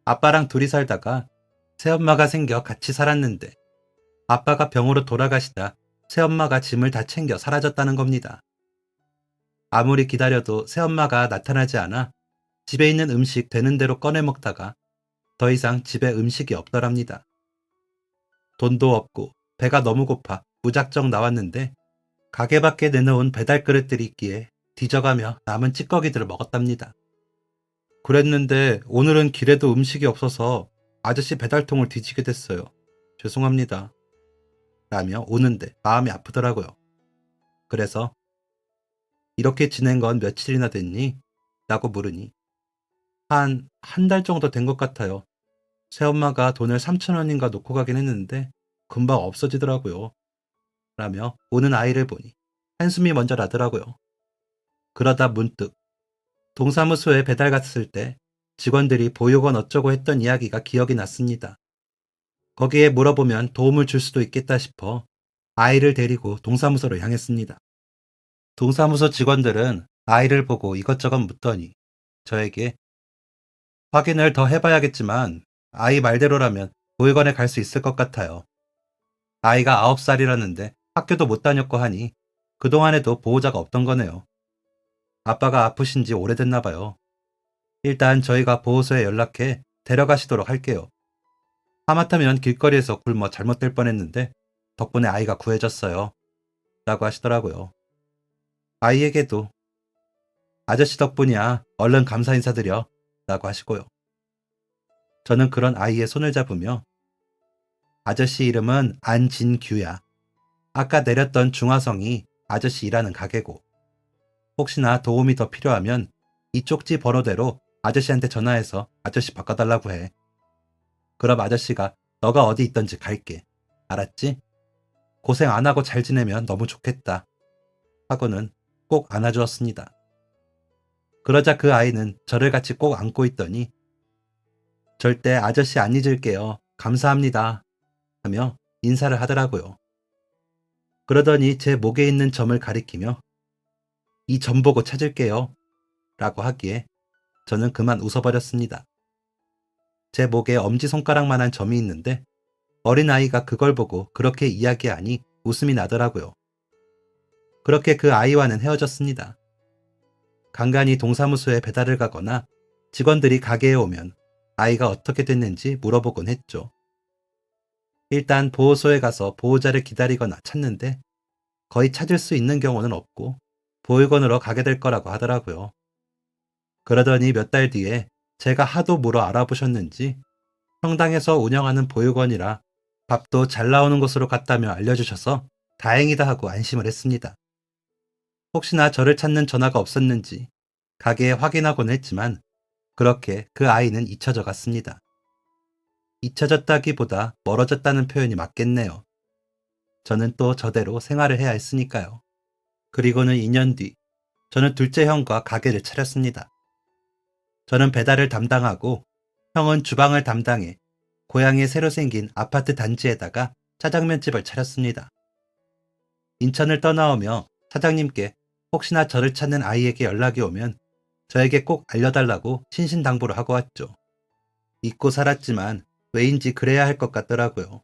아빠랑 둘이 살다가 새엄마가 생겨 같이 살았는데 아빠가 병으로 돌아가시다 새엄마가 짐을 다 챙겨 사라졌다는 겁니다. 아무리 기다려도 새엄마가 나타나지 않아 집에 있는 음식 되는 대로 꺼내 먹다가 더 이상 집에 음식이 없더랍니다. 돈도 없고 배가 너무 고파 무작정 나왔는데 가게 밖에 내놓은 배달 그릇들이 있기에 뒤져가며 남은 찌꺼기들을 먹었답니다. 그랬는데 오늘은 길에도 음식이 없어서 아저씨 배달통을 뒤지게 됐어요. 죄송합니다. 라며 오는데 마음이 아프더라고요. 그래서 이렇게 지낸 건 며칠이나 됐니? 라고 물으니 한 달 정도 된 것 같아요. 새엄마가 돈을 3,000원인가 놓고 가긴 했는데 금방 없어지더라고요. 라며 우는 아이를 보니 한숨이 먼저 나더라고요. 그러다 문득 동사무소에 배달 갔을 때 직원들이 보육원 어쩌고 했던 이야기가 기억이 났습니다. 거기에 물어보면 도움을 줄 수도 있겠다 싶어 아이를 데리고 동사무소로 향했습니다. 동사무소 직원들은 아이를 보고 이것저것 묻더니 저에게 확인을 더 해봐야겠지만 아이 말대로라면 보육원에 갈 수 있을 것 같아요. 아이가 9살이라는데 학교도 못 다녔고 하니 그동안에도 보호자가 없던 거네요. 아빠가 아프신 지 오래됐나 봐요. 일단 저희가 보호소에 연락해 데려가시도록 할게요. 하마터면 길거리에서 굶어 잘못될 뻔했는데 덕분에 아이가 구해졌어요. 라고 하시더라고요. 아이에게도 아저씨 덕분이야. 얼른 감사 인사드려. 라고 하시고요. 저는 그런 아이의 손을 잡으며 아저씨 이름은 안진규야. 아까 내렸던 중화성이 아저씨 일하는 가게고 혹시나 도움이 더 필요하면 이 쪽지 번호대로 아저씨한테 전화해서 아저씨 바꿔달라고 해. 그럼 아저씨가 너가 어디 있던지 갈게. 알았지? 고생 안 하고 잘 지내면 너무 좋겠다. 하고는 꼭 안아주었습니다. 그러자 그 아이는 저를 같이 꼭 안고 있더니 절대 아저씨 안 잊을게요. 감사합니다. 하며 인사를 하더라고요. 그러더니 제 목에 있는 점을 가리키며 이 점 보고 찾을게요. 라고 하기에 저는 그만 웃어버렸습니다. 제 목에 엄지손가락만한 점이 있는데 어린아이가 그걸 보고 그렇게 이야기하니 웃음이 나더라고요. 그렇게 그 아이와는 헤어졌습니다. 간간히 동사무소에 배달을 가거나 직원들이 가게에 오면 아이가 어떻게 됐는지 물어보곤 했죠. 일단 보호소에 가서 보호자를 기다리거나 찾는데 거의 찾을 수 있는 경우는 없고 보육원으로 가게 될 거라고 하더라고요. 그러더니 몇 달 뒤에 제가 하도 물어 알아보셨는지 성당에서 운영하는 보육원이라 밥도 잘 나오는 곳으로 갔다며 알려주셔서 다행이다 하고 안심을 했습니다. 혹시나 저를 찾는 전화가 없었는지 가게에 확인하곤 했지만 그렇게 그 아이는 잊혀져 갔습니다. 잊혀졌다기보다 멀어졌다는 표현이 맞겠네요. 저는 또 저대로 생활을 해야 했으니까요. 그리고는 2년 뒤 저는 둘째 형과 가게를 차렸습니다. 저는 배달을 담당하고 형은 주방을 담당해 고향에 새로 생긴 아파트 단지에다가 짜장면집을 차렸습니다. 인천을 떠나오며 사장님께 혹시나 저를 찾는 아이에게 연락이 오면 저에게 꼭 알려달라고 신신당부를 하고 왔죠. 잊고 살았지만 왜인지 그래야 할 것 같더라고요.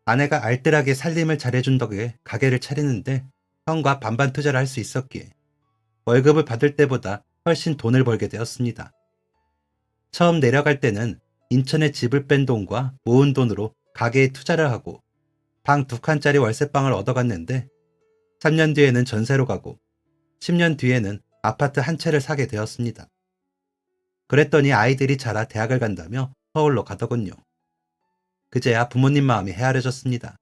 아내가 알뜰하게 살림을 잘해준 덕에 가게를 차리는데 형과 반반 투자를 할 수 있었기에 월급을 받을 때보다 훨씬 돈을 벌게 되었습니다. 처음 내려갈 때는 인천에 집을 뺀 돈과 모은 돈으로 가게에 투자를 하고 방 2칸짜리 월세방을 얻어갔는데 3년 뒤에는 전세로 가고 10년 뒤에는 아파트 한 채를 사게 되었습니다. 그랬더니 아이들이 자라 대학을 간다며 서울로 가더군요. 그제야 부모님 마음이 헤아려졌습니다.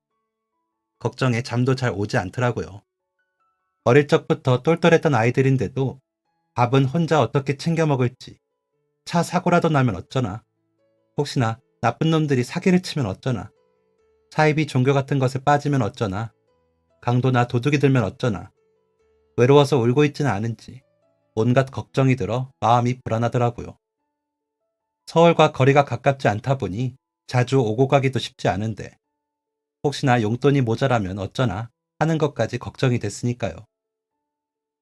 걱정에 잠도 잘 오지 않더라고요. 어릴 적부터 똘똘했던 아이들인데도 밥은 혼자 어떻게 챙겨 먹을지, 차 사고라도 나면 어쩌나, 혹시나 나쁜 놈들이 사기를 치면 어쩌나, 사이비 종교 같은 것에 빠지면 어쩌나, 강도나 도둑이 들면 어쩌나, 외로워서 울고 있지는 않은지 온갖 걱정이 들어 마음이 불안하더라고요. 서울과 거리가 가깝지 않다 보니 자주 오고 가기도 쉽지 않은데 혹시나 용돈이 모자라면 어쩌나 하는 것까지 걱정이 됐으니까요.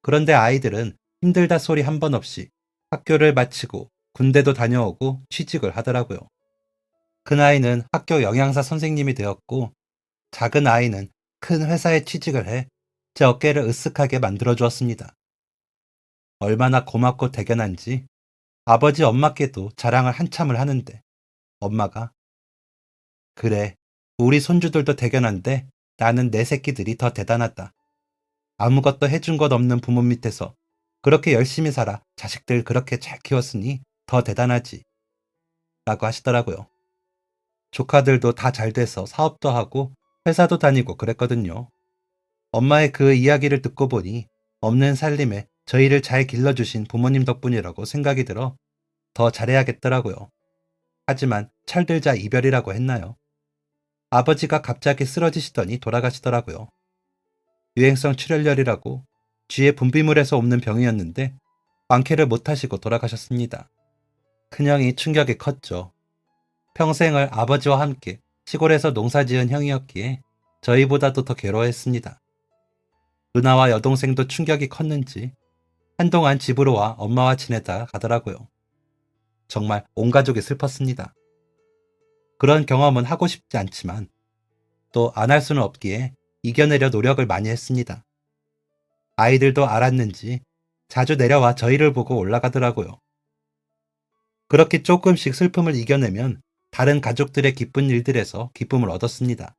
그런데 아이들은 힘들다 소리 한 번 없이 학교를 마치고 군대도 다녀오고 취직을 하더라고요. 큰 아이는 학교 영양사 선생님이 되었고 작은 아이는 큰 회사에 취직을 해 제 어깨를 으쓱하게 만들어 주었습니다. 얼마나 고맙고 대견한지 아버지 엄마께도 자랑을 한참을 하는데 엄마가 그래, 우리 손주들도 대견한데 나는 내 새끼들이 더 대단하다. 아무것도 해준 것 없는 부모 밑에서 그렇게 열심히 살아 자식들 그렇게 잘 키웠으니 더 대단하지. 라고 하시더라고요. 조카들도 다 잘 돼서 사업도 하고 회사도 다니고 그랬거든요. 엄마의 그 이야기를 듣고 보니 없는 살림에 저희를 잘 길러주신 부모님 덕분이라고 생각이 들어 더 잘해야겠더라고요. 하지만 철들자 이별이라고 했나요? 아버지가 갑자기 쓰러지시더니 돌아가시더라고요. 유행성 출혈열이라고 쥐의 분비물에서 옵는 병이었는데 완쾌를 못하시고 돌아가셨습니다. 큰형이 충격이 컸죠. 평생을 아버지와 함께 시골에서 농사지은 형이었기에 저희보다도 더 괴로워했습니다. 누나와 여동생도 충격이 컸는지 한동안 집으로 와 엄마와 지내다 가더라고요. 정말 온 가족이 슬펐습니다. 그런 경험은 하고 싶지 않지만 또 안 할 수는 없기에 이겨내려 노력을 많이 했습니다. 아이들도 알았는지 자주 내려와 저희를 보고 올라가더라고요. 그렇게 조금씩 슬픔을 이겨내면 다른 가족들의 기쁜 일들에서 기쁨을 얻었습니다.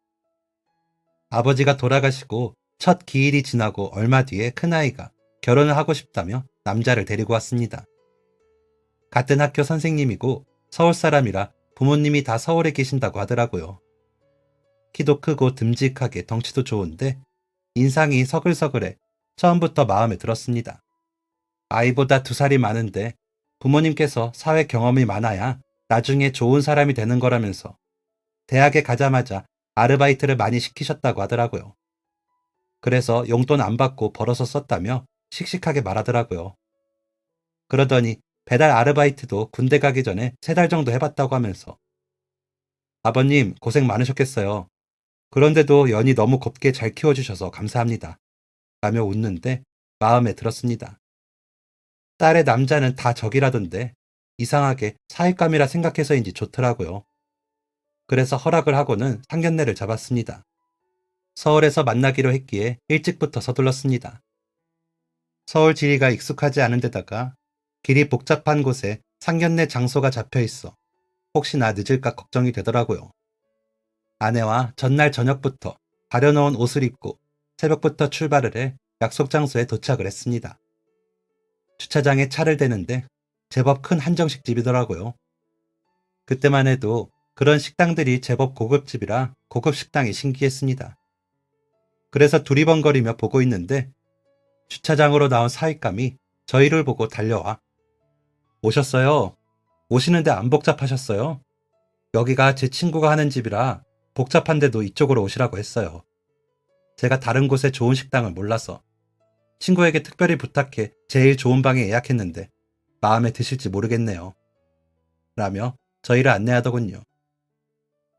아버지가 돌아가시고 첫 기일이 지나고 얼마 뒤에 큰아이가 결혼을 하고 싶다며 남자를 데리고 왔습니다. 같은 학교 선생님이고 서울 사람이라 부모님이 다 서울에 계신다고 하더라고요. 키도 크고 듬직하게 덩치도 좋은데 인상이 서글서글해 처음부터 마음에 들었습니다. 아이보다 2살이 많은데 부모님께서 사회 경험이 많아야 나중에 좋은 사람이 되는 거라면서 대학에 가자마자 아르바이트를 많이 시키셨다고 하더라고요. 그래서 용돈 안 받고 벌어서 썼다며 씩씩하게 말하더라고요. 그러더니 배달 아르바이트도 군대 가기 전에 3달 정도 해봤다고 하면서 아버님 고생 많으셨겠어요. 그런데도 연이 너무 곱게 잘 키워주셔서 감사합니다. 라며 웃는데 마음에 들었습니다. 딸의 남자는 다 적이라던데 이상하게 사윗감이라 생각해서인지 좋더라고요. 그래서 허락을 하고는 상견례를 잡았습니다. 서울에서 만나기로 했기에 일찍부터 서둘렀습니다. 서울 지리가 익숙하지 않은 데다가 길이 복잡한 곳에 상견례 장소가 잡혀 있어 혹시나 늦을까 걱정이 되더라고요. 아내와 전날 저녁부터 가려놓은 옷을 입고 새벽부터 출발을 해 약속 장소에 도착을 했습니다. 주차장에 차를 대는데 제법 큰 한정식 집이더라고요. 그때만 해도 그런 식당들이 제법 고급집이라 고급 식당이 신기했습니다. 그래서 두리번거리며 보고 있는데 주차장으로 나온 사윗감이 저희를 보고 달려와 오셨어요? 오시는데 안 복잡하셨어요? 여기가 제 친구가 하는 집이라 복잡한데도 이쪽으로 오시라고 했어요. 제가 다른 곳에 좋은 식당을 몰라서 친구에게 특별히 부탁해 제일 좋은 방에 예약했는데 마음에 드실지 모르겠네요. 라며 저희를 안내하더군요.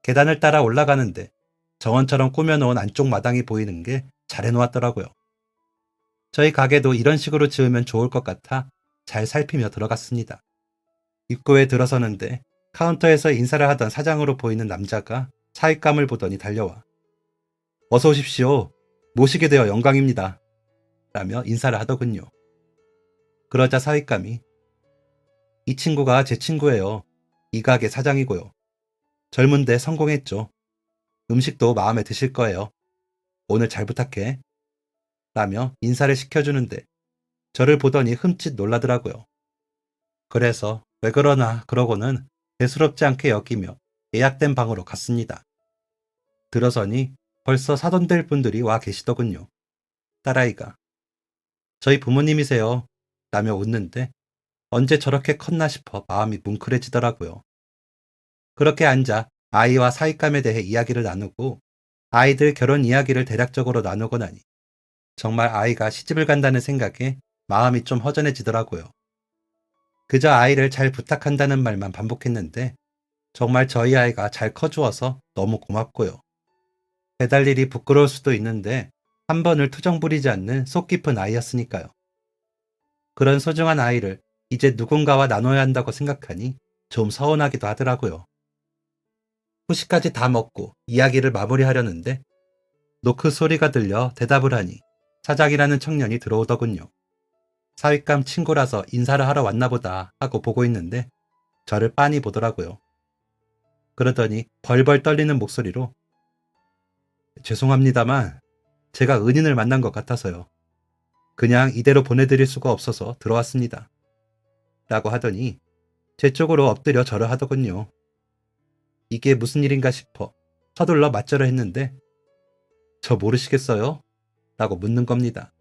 계단을 따라 올라가는데 정원처럼 꾸며놓은 안쪽 마당이 보이는 게 잘 해놓았더라고요. 저희 가게도 이런 식으로 지으면 좋을 것 같아 잘 살피며 들어갔습니다. 입구에 들어서는데 카운터에서 인사를 하던 사장으로 보이는 남자가 사윗감을 보더니 달려와 어서 오십시오. 모시게 되어 영광입니다. 라며 인사를 하더군요. 그러자 사윗감이 이 친구가 제 친구예요. 이 가게 사장이고요. 젊은데 성공했죠. 음식도 마음에 드실 거예요. 오늘 잘 부탁해. 라며 인사를 시켜주는데 저를 보더니 흠칫 놀라더라고요. 그래서 왜 그러나 그러고는 대수롭지 않게 여기며 예약된 방으로 갔습니다. 들어서니 벌써 사돈될 분들이 와 계시더군요. 딸아이가 저희 부모님이세요. 라며 웃는데 언제 저렇게 컸나 싶어 마음이 뭉클해지더라고요. 그렇게 앉아 아이와 사윗감에 대해 이야기를 나누고 아이들 결혼 이야기를 대략적으로 나누고 나니 정말 아이가 시집을 간다는 생각에 마음이 좀 허전해지더라고요. 그저 아이를 잘 부탁한다는 말만 반복했는데 정말 저희 아이가 잘 커주어서 너무 고맙고요. 배달 일이 부끄러울 수도 있는데 한 번을 투정 부리지 않는 속 깊은 아이였으니까요. 그런 소중한 아이를 이제 누군가와 나눠야 한다고 생각하니 좀 서운하기도 하더라고요. 후식까지 다 먹고 이야기를 마무리하려는데 노크 소리가 들려 대답을 하니 사장이라는 청년이 들어오더군요. 사윗감 친구라서 인사를 하러 왔나 보다 하고 보고 있는데 저를 빤히 보더라고요. 그러더니 벌벌 떨리는 목소리로 죄송합니다만 제가 은인을 만난 것 같아서요. 그냥 이대로 보내드릴 수가 없어서 들어왔습니다. 라고 하더니 제 쪽으로 엎드려 절을 하더군요. 이게 무슨 일인가 싶어 서둘러 맞절을 했는데 저 모르시겠어요? 라고 묻는 겁니다.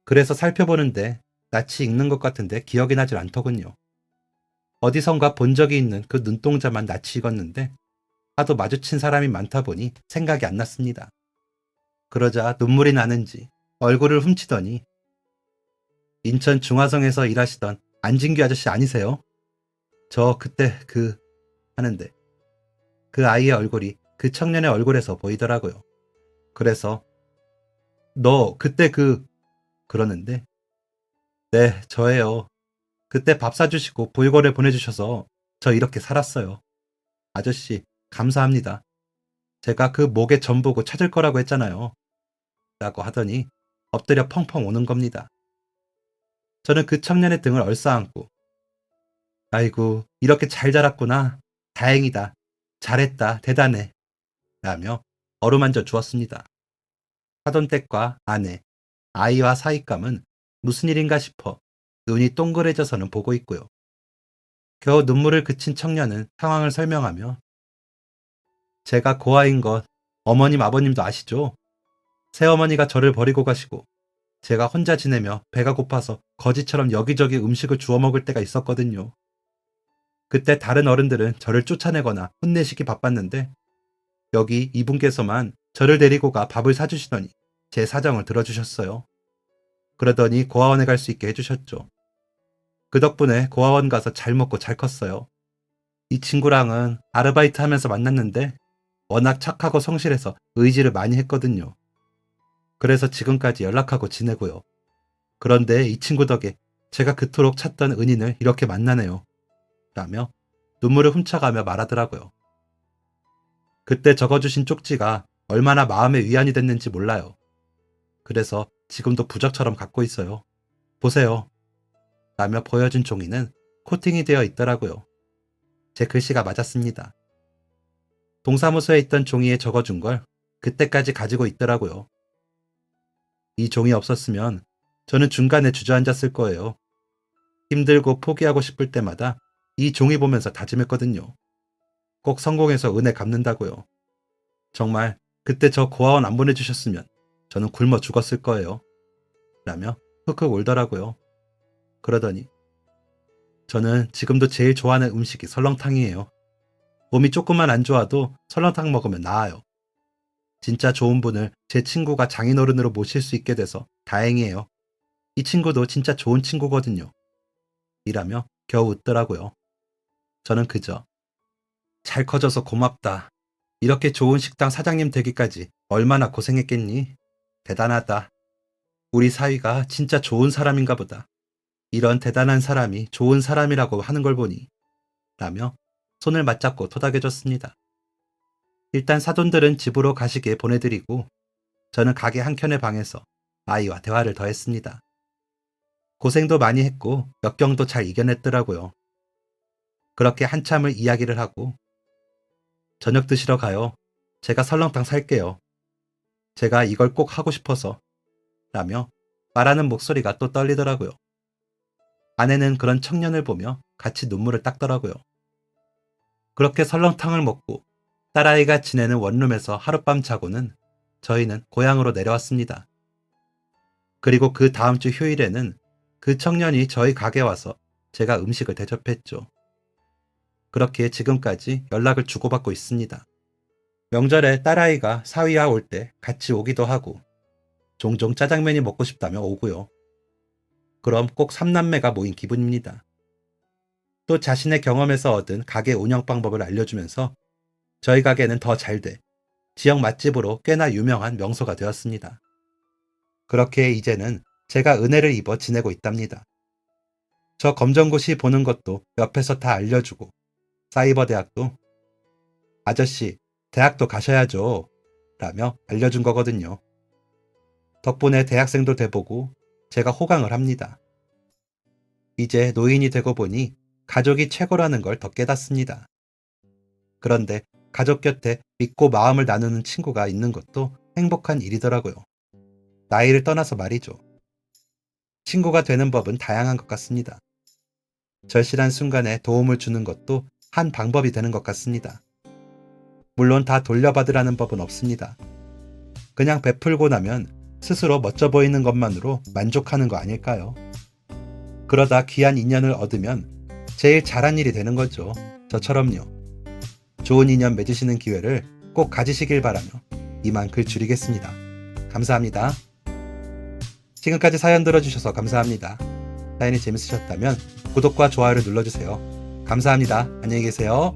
그래서 살펴보는데 낯이 익는 것 같은데 기억이 나질 않더군요. 어디선가 본 적이 있는 그 눈동자만 낯이 익었는데 하도 마주친 사람이 많다 보니 생각이 안 났습니다. 그러자 눈물이 나는지 얼굴을 훔치더니 인천 중화성에서 일하시던 안진규 아저씨 아니세요? 저 그때 하는데 그 아이의 얼굴이 그 청년의 얼굴에서 보이더라고요. 그래서 너 그때 그러는데 네 저예요. 그때 밥 사주시고 보육원에 보내주셔서 저 이렇게 살았어요. 아저씨 감사합니다. 제가 그 목에 점 보고 찾을 거라고 했잖아요. 라고 하더니 엎드려 펑펑 우는 겁니다. 저는 그 청년의 등을 얼싸안고 아이고 이렇게 잘 자랐구나. 다행이다. 잘했다. 대단해. 라며 어루만져 주었습니다. 하던 댁과 아내, 아이와 사윗감은 무슨 일인가 싶어 눈이 동그래져서는 보고 있고요. 겨우 눈물을 그친 청년은 상황을 설명하며 제가 고아인 것 어머님 아버님도 아시죠? 새어머니가 저를 버리고 가시고 제가 혼자 지내며 배가 고파서 거지처럼 여기저기 음식을 주워 먹을 때가 있었거든요. 그때 다른 어른들은 저를 쫓아내거나 혼내시기 바빴는데 여기 이분께서만 저를 데리고 가 밥을 사주시더니 제 사정을 들어주셨어요. 그러더니 고아원에 갈 수 있게 해주셨죠. 그 덕분에 고아원 가서 잘 먹고 잘 컸어요. 이 친구랑은 아르바이트 하면서 만났는데 워낙 착하고 성실해서 의지를 많이 했거든요. 그래서 지금까지 연락하고 지내고요. 그런데 이 친구 덕에 제가 그토록 찾던 은인을 이렇게 만나네요. 라며 눈물을 훔쳐가며 말하더라고요. 그때 적어주신 쪽지가 얼마나 마음의 위안이 됐는지 몰라요. 그래서 지금도 부적처럼 갖고 있어요. 보세요. 라며 보여준 종이는 코팅이 되어 있더라고요. 제 글씨가 맞았습니다. 동사무소에 있던 종이에 적어준 걸 그때까지 가지고 있더라고요. 이 종이 없었으면 저는 중간에 주저앉았을 거예요. 힘들고 포기하고 싶을 때마다 이 종이 보면서 다짐했거든요. 꼭 성공해서 은혜 갚는다고요. 정말 그때 저 고아원 안 보내주셨으면 저는 굶어 죽었을 거예요. 라며 흑흑 울더라고요. 그러더니 저는 지금도 제일 좋아하는 음식이 설렁탕이에요. 몸이 조금만 안 좋아도 설렁탕 먹으면 나아요. 진짜 좋은 분을 제 친구가 장인어른으로 모실 수 있게 돼서 다행이에요. 이 친구도 진짜 좋은 친구거든요. 이라며 겨우 웃더라고요. 저는 그저 잘 커져서 고맙다. 이렇게 좋은 식당 사장님 되기까지 얼마나 고생했겠니? 대단하다. 우리 사위가 진짜 좋은 사람인가 보다. 이런 대단한 사람이 좋은 사람이라고 하는 걸 보니 라며 손을 맞잡고 토닥여줬습니다. 일단 사돈들은 집으로 가시게 보내드리고 저는 가게 한켠의 방에서 아이와 대화를 더 했습니다. 고생도 많이 했고 역경도 잘 이겨냈더라고요. 그렇게 한참을 이야기를 하고 저녁 드시러 가요. 제가 설렁탕 살게요. 제가 이걸 꼭 하고 싶어서 라며 말하는 목소리가 또 떨리더라고요. 아내는 그런 청년을 보며 같이 눈물을 닦더라고요. 그렇게 설렁탕을 먹고 딸아이가 지내는 원룸에서 하룻밤 자고는 저희는 고향으로 내려왔습니다. 그리고 그 다음 주 휴일에는 그 청년이 저희 가게 와서 제가 음식을 대접했죠. 그렇게 지금까지 연락을 주고받고 있습니다. 명절에 딸아이가 사위와 올 때 같이 오기도 하고 종종 짜장면이 먹고 싶다며 오고요. 그럼 꼭 삼남매가 모인 기분입니다. 또 자신의 경험에서 얻은 가게 운영 방법을 알려주면서 저희 가게는 더 잘돼 지역 맛집으로 꽤나 유명한 명소가 되었습니다. 그렇게 이제는 제가 은혜를 입어 지내고 있답니다. 저 검정고시 보는 것도 옆에서 다 알려주고 사이버 대학도 아저씨 대학도 가셔야죠 라며 알려준 거거든요. 덕분에 대학생도 돼보고 제가 호강을 합니다. 이제 노인이 되고 보니 가족이 최고라는 걸 더 깨닫습니다. 그런데 가족 곁에 믿고 마음을 나누는 친구가 있는 것도 행복한 일이더라고요. 나이를 떠나서 말이죠. 친구가 되는 법은 다양한 것 같습니다. 절실한 순간에 도움을 주는 것도 한 방법이 되는 것 같습니다. 물론 다 돌려받으라는 법은 없습니다. 그냥 베풀고 나면 스스로 멋져 보이는 것만으로 만족하는 거 아닐까요? 그러다 귀한 인연을 얻으면 제일 잘한 일이 되는 거죠. 저처럼요. 좋은 인연 맺으시는 기회를 꼭 가지시길 바라며 이만 글 줄이겠습니다. 감사합니다. 지금까지 사연 들어주셔서 감사합니다. 사연이 재밌으셨다면 구독과 좋아요를 눌러주세요. 감사합니다. 안녕히 계세요.